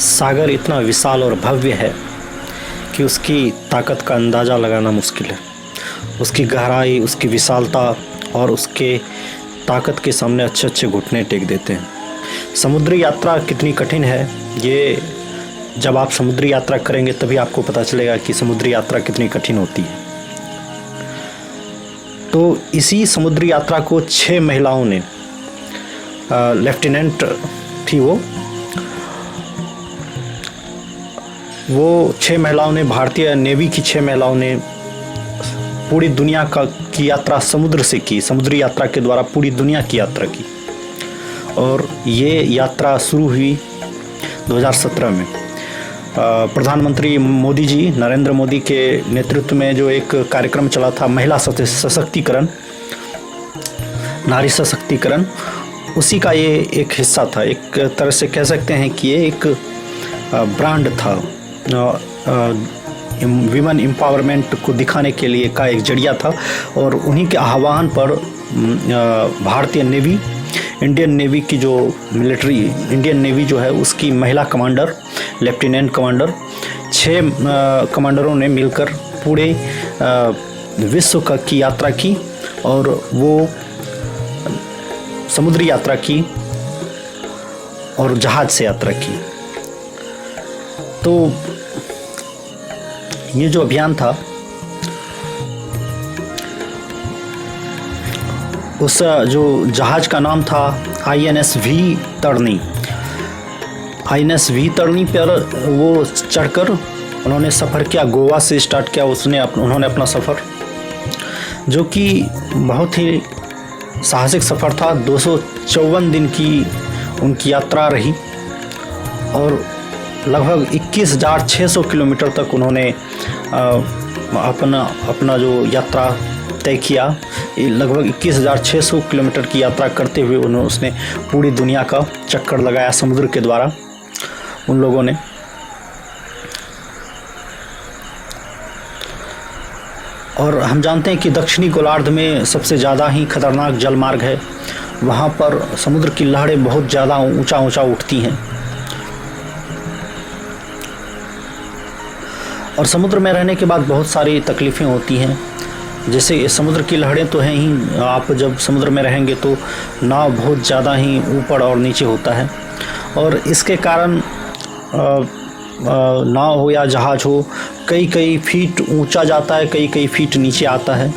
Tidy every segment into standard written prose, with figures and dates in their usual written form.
सागर इतना विशाल और भव्य है कि उसकी ताकत का अंदाज़ा लगाना मुश्किल है। उसकी गहराई, उसकी विशालता और उसके ताकत के सामने अच्छे अच्छे घुटने टेक देते हैं। समुद्री यात्रा कितनी कठिन है, ये जब आप समुद्री यात्रा करेंगे तभी आपको पता चलेगा कि समुद्री यात्रा कितनी कठिन होती है। तो इसी समुद्री यात्रा को 6 महिलाओं ने, लेफ्टिनेंट थी वो 6 महिलाओं ने, भारतीय नेवी की 6 महिलाओं ने पूरी दुनिया की यात्रा समुद्र से की। समुद्री यात्रा के द्वारा पूरी दुनिया की यात्रा की और ये यात्रा शुरू हुई 2017 में। प्रधानमंत्री मोदी जी, नरेंद्र मोदी के नेतृत्व में जो एक कार्यक्रम चला था, महिला सशक्तिकरण, नारी सशक्तिकरण, उसी का ये एक हिस्सा था। एक तरह से कह सकते हैं कि ये एक ब्रांड था, विमेन एम्पावरमेंट को दिखाने के लिए का एक जरिया था। और उन्हीं के आह्वान पर भारतीय नेवी, इंडियन नेवी की जो मिलिट्री, इंडियन नेवी जो है उसकी महिला कमांडर, लेफ्टिनेंट कमांडर, 6 कमांडरों ने मिलकर पूरे विश्व की यात्रा की और वो समुद्री यात्रा की और जहाज से यात्रा की। तो ये जो अभियान था, उस जो जहाज का नाम था INS वी तरनी। INS वी तरनी पर वो चढ़कर उन्होंने सफ़र किया। गोवा से स्टार्ट किया उन्होंने अपना सफ़र, जो कि बहुत ही साहसिक सफ़र था। 254 दिन की उनकी यात्रा रही और लगभग 21,600 किलोमीटर तक उन्होंने अपना जो यात्रा तय किया। लगभग 21,600 किलोमीटर की यात्रा करते हुए उसने पूरी दुनिया का चक्कर लगाया समुद्र के द्वारा उन लोगों ने। और हम जानते हैं कि दक्षिणी गोलार्ध में सबसे ज़्यादा ही खतरनाक जलमार्ग है। वहाँ पर समुद्र की लहरें बहुत ज़्यादा ऊंचा उठती हैं और समुद्र में रहने के बाद बहुत सारी तकलीफ़ें होती हैं। जैसे समुद्र की लहरें तो हैं ही, आप जब समुद्र में रहेंगे तो नाव बहुत ज़्यादा ही ऊपर और नीचे होता है और इसके कारण नाव हो या जहाज हो, कई फीट ऊंचा जाता है, कई फीट नीचे आता है।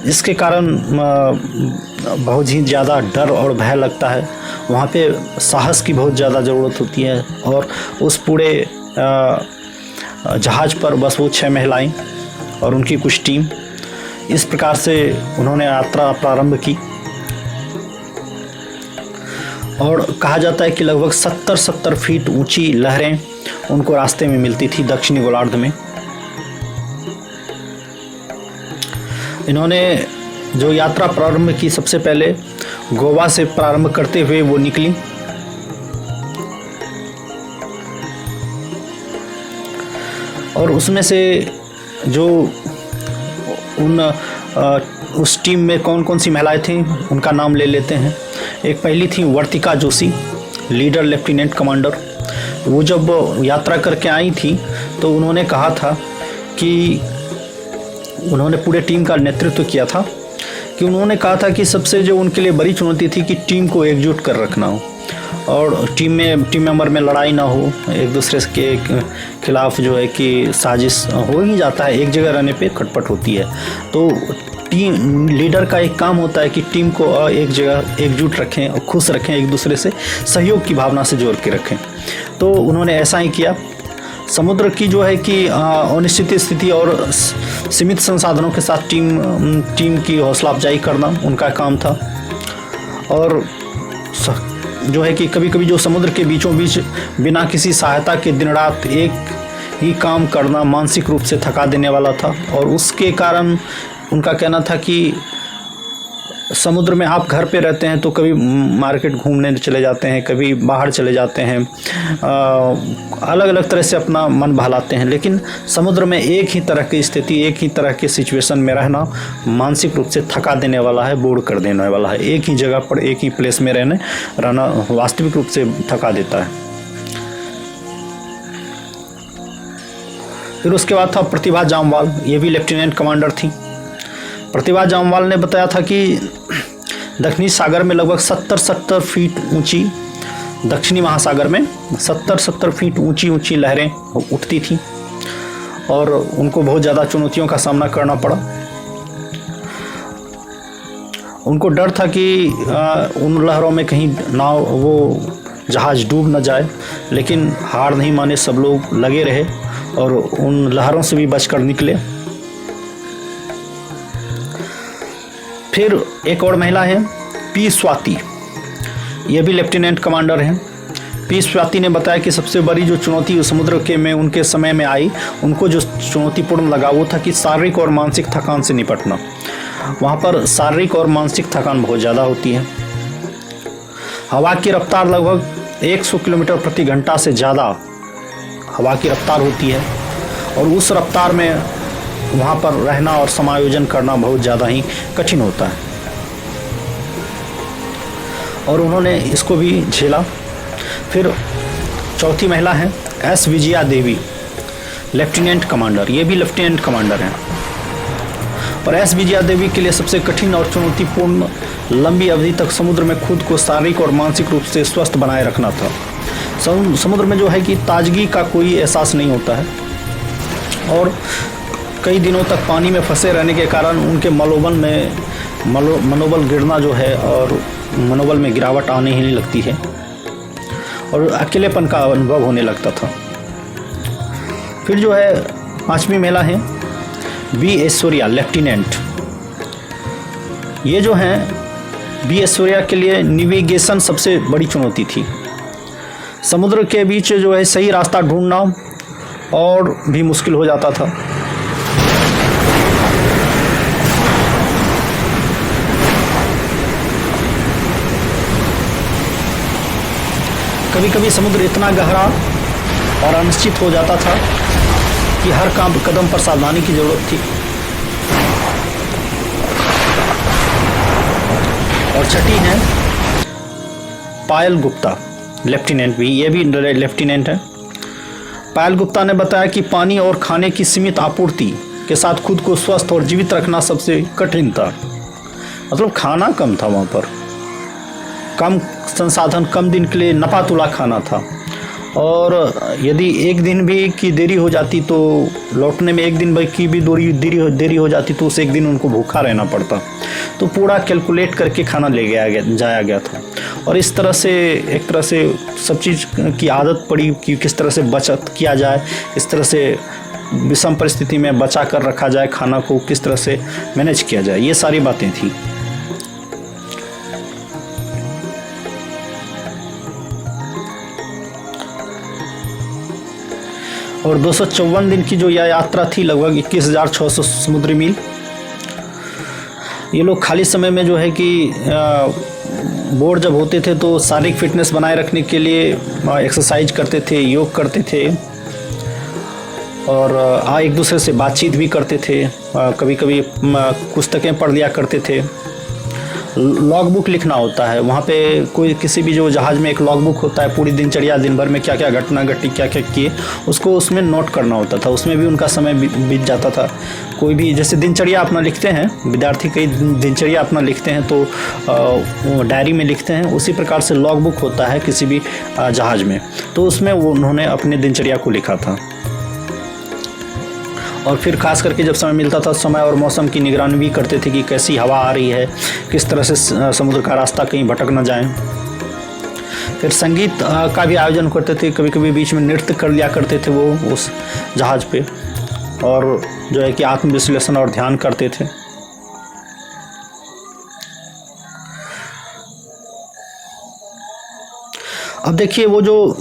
इसके कारण बहुत ही ज़्यादा डर और भय लगता है। वहाँ पे साहस की बहुत ज़्यादा ज़रूरत होती है और उस पूरे जहाज़ पर बस वो 6 महिलाएं और उनकी कुछ टीम, इस प्रकार से उन्होंने यात्रा प्रारंभ की। और कहा जाता है कि लगभग 70 फीट ऊंची लहरें उनको रास्ते में मिलती थी दक्षिणी गोलार्ध में। इन्होंने जो यात्रा प्रारंभ की, सबसे पहले गोवा से प्रारंभ करते हुए वो निकली और उसमें से जो उस टीम में कौन कौन सी महिलाएं थीं उनका नाम ले लेते हैं। एक पहली थी वर्तिका जोशी, लीडर लेफ्टिनेंट कमांडर। वो जब यात्रा करके आई थी तो उन्होंने कहा था कि उन्होंने पूरे टीम का नेतृत्व किया था, कि उन्होंने कहा था कि सबसे जो उनके लिए बड़ी चुनौती थी कि टीम को एकजुट कर रखना हो और टीम मेंबर में लड़ाई ना हो, एक दूसरे के खिलाफ जो है कि साजिश हो ही जाता है, एक जगह रहने पे खटपट होती है। तो टीम लीडर का एक काम होता है कि टीम को एक जगह एकजुट रखें और खुश रखें, एक दूसरे से सहयोग की भावना से जोड़ के रखें। तो उन्होंने ऐसा ही किया। समुद्र की जो है कि अनिश्चित स्थिति और सीमित संसाधनों के साथ टीम की हौसला अफजाई करना उनका काम था। और जो है कि कभी कभी जो समुद्र के बीचों बीच बिना किसी सहायता के दिन रात एक ही काम करना मानसिक रूप से थका देने वाला था। और उसके कारण उनका कहना था कि समुद्र में आप घर पे रहते हैं तो कभी मार्केट घूमने चले जाते हैं, कभी बाहर चले जाते हैं, अलग अलग तरह से अपना मन बहलाते हैं, लेकिन समुद्र में एक ही तरह की स्थिति, एक ही तरह के सिचुएशन में रहना मानसिक रूप से थका देने वाला है, बोर कर देने वाला है। एक ही जगह पर एक ही प्लेस में रहना वास्तविक रूप से थका देता है। फिर उसके बाद था प्रतिभा जामवाल, ये भी लेफ्टिनेंट कमांडर थी। प्रतिभा जामवाल ने बताया था कि दक्षिणी सागर में लगभग 70 फीट ऊंची, दक्षिणी महासागर में 70 फीट ऊंची लहरें उठती थीं और उनको बहुत ज़्यादा चुनौतियों का सामना करना पड़ा। उनको डर था कि उन लहरों में कहीं नाव वो जहाज़ डूब न जाए, लेकिन हार नहीं माने, सब लोग लगे रहे और उन लहरों से भी बचकर निकले। फिर एक और महिला है पी स्वाति, ये भी लेफ्टिनेंट कमांडर हैं। पी स्वाति ने बताया कि सबसे बड़ी जो चुनौती समुद्र के में उनके समय में आई, उनको जो चुनौतीपूर्ण लगा वो था कि शारीरिक और मानसिक थकान से निपटना। वहाँ पर शारीरिक और मानसिक थकान बहुत ज़्यादा होती है। हवा की रफ्तार लगभग 100 किलोमीटर प्रति घंटा से ज़्यादा हवा की रफ्तार होती है और उस रफ्तार में वहाँ पर रहना और समायोजन करना बहुत ज़्यादा ही कठिन होता है और उन्होंने इसको भी झेला। फिर चौथी महिला हैं एस विजया देवी, लेफ्टिनेंट कमांडर, ये भी लेफ्टिनेंट कमांडर हैं। और एस विजया देवी के लिए सबसे कठिन और चुनौतीपूर्ण लंबी अवधि तक समुद्र में खुद को शारीरिक और मानसिक रूप से स्वस्थ बनाए रखना था। समुद्र में जो है कि ताजगी का कोई एहसास नहीं होता है और कई दिनों तक पानी में फंसे रहने के कारण उनके मनोबल गिरना जो है और मनोबल में गिरावट आने ही नहीं लगती है और अकेलेपन का अनुभव होने लगता था। फिर जो है पांचवी महिला है बी ऐश्वर्या, लेफ्टिनेंट। ये जो हैं बी ऐश्वर्या के लिए नेविगेशन सबसे बड़ी चुनौती थी। समुद्र के बीच जो है सही रास्ता ढूंढना और भी मुश्किल हो जाता था। कभी कभी समुद्र इतना गहरा और अनिश्चित हो जाता था कि हर कदम पर सावधानी की जरूरत थी। और छठी हैं पायल गुप्ता, लेफ्टिनेंट भी, ये भी लेफ्टिनेंट है। पायल गुप्ता ने बताया कि पानी और खाने की सीमित आपूर्ति के साथ खुद को स्वस्थ और जीवित रखना सबसे कठिन था। मतलब खाना कम था वहाँ पर, कम संसाधन, कम दिन के लिए नपा तुला खाना था और यदि एक दिन भी की देरी हो जाती तो लौटने में एक दिन की भी देरी हो जाती तो उस एक दिन उनको भूखा रहना पड़ता। तो पूरा कैलकुलेट करके खाना ले जाया गया था और इस तरह से एक तरह से सब चीज़ की आदत पड़ी कि किस तरह से बचत किया जाए, इस तरह से विषम परिस्थिति में बचा कर रखा जाए, खाना को किस तरह से मैनेज किया जाए, ये सारी बातें थी। और 254 दिन की जो यह यात्रा थी, लगभग 21,600 समुद्री मील। ये लोग खाली समय में जो है कि बोर जब होते थे तो शारीरिक फिटनेस बनाए रखने के लिए एक्सरसाइज करते थे, योग करते थे और एक दूसरे से बातचीत भी करते थे। कभी कभी पुस्तकें पढ़ लिया करते थे। लॉग बुक लिखना होता है वहाँ पे, कोई किसी भी जो जहाज़ में एक लॉग बुक होता है, पूरी दिनचर्या, दिन भर में क्या क्या घटना घटी, क्या क्या किए, उसको उसमें नोट करना होता था। उसमें भी उनका समय बीत जाता था। कोई भी जैसे दिनचर्या अपना लिखते हैं, विद्यार्थी कई दिनचर्या अपना लिखते हैं तो डायरी में लिखते हैं, उसी प्रकार से लॉग बुक होता है किसी भी जहाज़ में, तो उसमें उन्होंने अपने दिनचर्या को लिखा था। और फिर खास करके जब समय मिलता था, समय और मौसम की निगरानी भी करते थे कि कैसी हवा आ रही है, किस तरह से समुद्र का रास्ता कहीं भटक न जाए। फिर संगीत का भी आयोजन करते थे, कभी कभी बीच में नृत्य कर लिया करते थे वो उस जहाज़ पे, और जो है कि आत्मविश्लेषण और ध्यान करते थे। अब देखिए वो जो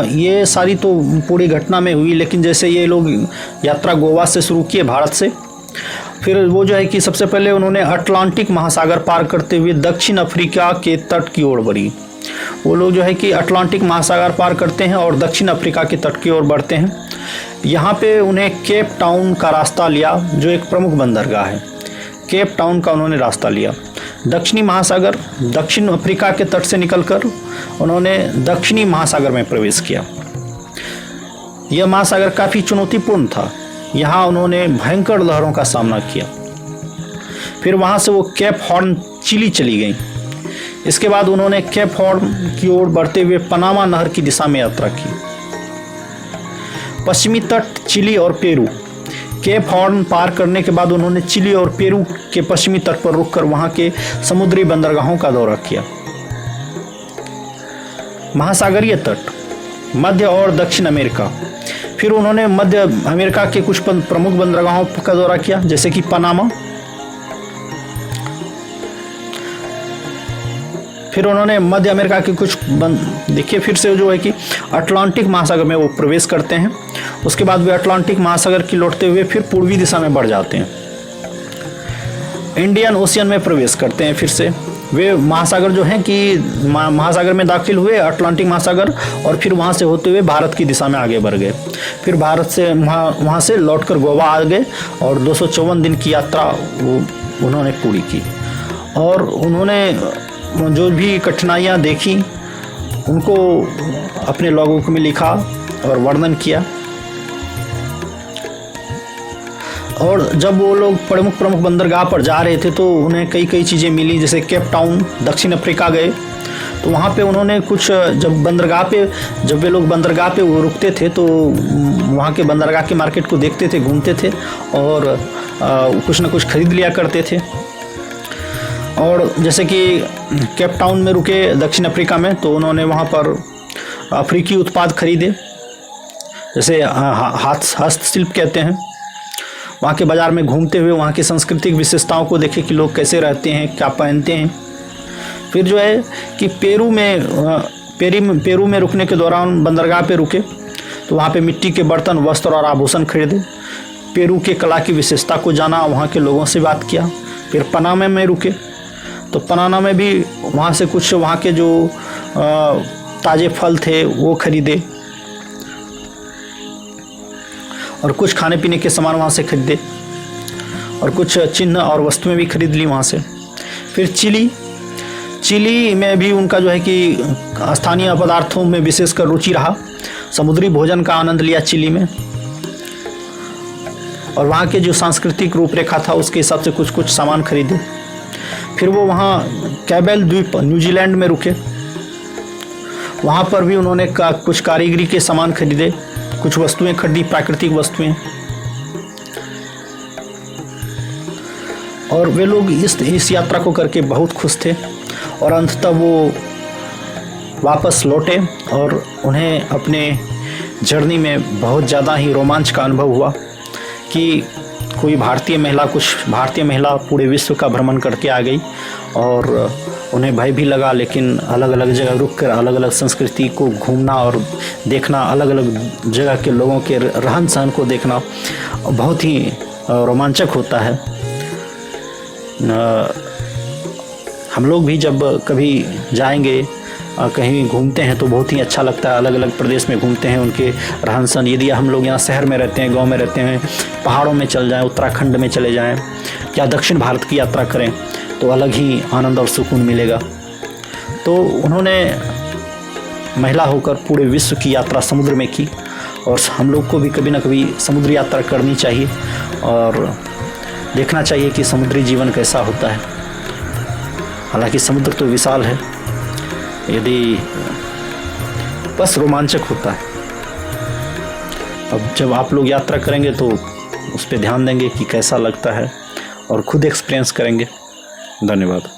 ये सारी तो पूरी घटना में हुई, लेकिन जैसे ये लोग यात्रा गोवा से शुरू किए, भारत से, फिर वो जो है कि सबसे पहले उन्होंने अटलांटिक महासागर पार करते हुए दक्षिण अफ्रीका के तट की ओर बढ़ी। वो लोग जो है कि अटलांटिक महासागर पार करते हैं और दक्षिण अफ्रीका के तट की ओर बढ़ते हैं। यहाँ पे उन्हें केप टाउन का रास्ता लिया, जो एक प्रमुख बंदरगाह है। केप टाउन का उन्होंने रास्ता लिया। दक्षिणी महासागर, दक्षिण अफ्रीका के तट से निकलकर उन्होंने दक्षिणी महासागर में प्रवेश किया। यह महासागर काफ़ी चुनौतीपूर्ण था यहाँ उन्होंने भयंकर लहरों का सामना किया। फिर वहाँ से वो केप हॉर्न चिली चली गई। इसके बाद उन्होंने केप हॉर्न की ओर बढ़ते हुए पनामा नहर की दिशा में यात्रा की। पश्चिमी तट चिली और पेरू। केप हॉर्न पार करने के बाद उन्होंने चिली और पेरू के पश्चिमी तट पर रुककर वहाँ के समुद्री बंदरगाहों का दौरा किया। महासागरीय तट, मध्य और दक्षिण अमेरिका। फिर उन्होंने मध्य अमेरिका के कुछ प्रमुख बंदरगाहों का दौरा किया, जैसे कि पनामा। फिर उन्होंने मध्य अमेरिका के कुछ देखिए, फिर से जो है कि अटलांटिक महासागर में वो प्रवेश करते हैं। उसके बाद वे अटलांटिक महासागर की लौटते हुए फिर पूर्वी दिशा में बढ़ जाते हैं। इंडियन ओशियन में प्रवेश करते हैं। फिर से वे महासागर जो हैं कि महासागर में दाखिल हुए, अटलांटिक महासागर, और फिर वहाँ से होते हुए भारत की दिशा में आगे बढ़ गए। फिर भारत से वहाँ से लौटकर गोवा आ गए और 254 दिन की यात्रा उन्होंने पूरी की। और उन्होंने जो भी कठिनाइयाँ देखी उनको अपने लॉगबुक में लिखा और वर्णन किया। और जब वो लोग प्रमुख बंदरगाह पर जा रहे थे तो उन्हें कई चीज़ें मिली, जैसे केप टाउन, दक्षिण अफ्रीका गए तो वहाँ पे उन्होंने कुछ जब वे लोग बंदरगाह पे वो रुकते थे तो वहाँ के बंदरगाह के मार्केट को देखते थे, घूमते थे और कुछ ना कुछ खरीद लिया करते थे। और जैसे कि केप टाउन में रुके दक्षिण अफ्रीका में, तो उन्होंने वहाँ पर अफ्रीकी उत्पाद खरीदे, जैसे हस्तशिल्प कहते हैं। वहाँ के बाज़ार में घूमते हुए वहाँ की सांस्कृतिक विशेषताओं को देखे कि लोग कैसे रहते हैं, क्या पहनते हैं। फिर जो है कि पेरू में रुकने के दौरान बंदरगाह पे रुके तो वहाँ पे मिट्टी के बर्तन, वस्त्र और आभूषण खरीदे। पेरू के कला की विशेषता को जाना, वहाँ के लोगों से बात किया। फिर पनामा में रुके तो पनामा में भी वहाँ से कुछ वहाँ के जो ताज़े फल थे वो खरीदे और कुछ खाने पीने के सामान वहाँ से खरीदे और कुछ चिन्ह और वस्तुएं भी खरीद ली वहाँ से। फिर चिली में भी उनका जो है कि स्थानीय पदार्थों में विशेषकर रुचि रहा। समुद्री भोजन का आनंद लिया चिली में और वहाँ के जो सांस्कृतिक रूपरेखा था उसके हिसाब से कुछ सामान खरीदे। फिर वो वहाँ कैबेल द्वीप न्यूजीलैंड में रुके, वहाँ पर भी उन्होंने कुछ कारीगरी के सामान खरीदे, कुछ वस्तुएं खरीदी, प्राकृतिक वस्तुएं। और वे लोग इस यात्रा को करके बहुत खुश थे और अंततः वो वापस लौटे और उन्हें अपने जर्नी में बहुत ज़्यादा ही रोमांच का अनुभव हुआ कि कुछ भारतीय महिला पूरे विश्व का भ्रमण करके आ गई और उन्हें भय भी लगा, लेकिन अलग अलग जगह रुककर अलग अलग संस्कृति को घूमना और देखना, अलग अलग जगह के लोगों के रहन सहन को देखना बहुत ही रोमांचक होता है। हम लोग भी जब कभी जाएंगे कहीं घूमते हैं तो बहुत ही अच्छा लगता है। अलग अलग प्रदेश में घूमते हैं, उनके रहन सहन, यदि हम लोग यहाँ शहर में रहते हैं, गांव में रहते हैं, पहाड़ों में चल जाएं, उत्तराखंड में चले जाएं या दक्षिण भारत की यात्रा करें तो अलग ही आनंद और सुकून मिलेगा। तो उन्होंने महिला होकर पूरे विश्व की यात्रा समुद्र में की और हम लोग को भी कभी ना कभी समुद्री यात्रा करनी चाहिए और देखना चाहिए कि समुद्री जीवन कैसा होता है। हालांकि समुद्र तो विशाल है, यदि बस रोमांचक होता है। अब जब आप लोग यात्रा करेंगे तो उस पर ध्यान देंगे कि कैसा लगता है और खुद एक्सपीरियंस करेंगे। धन्यवाद।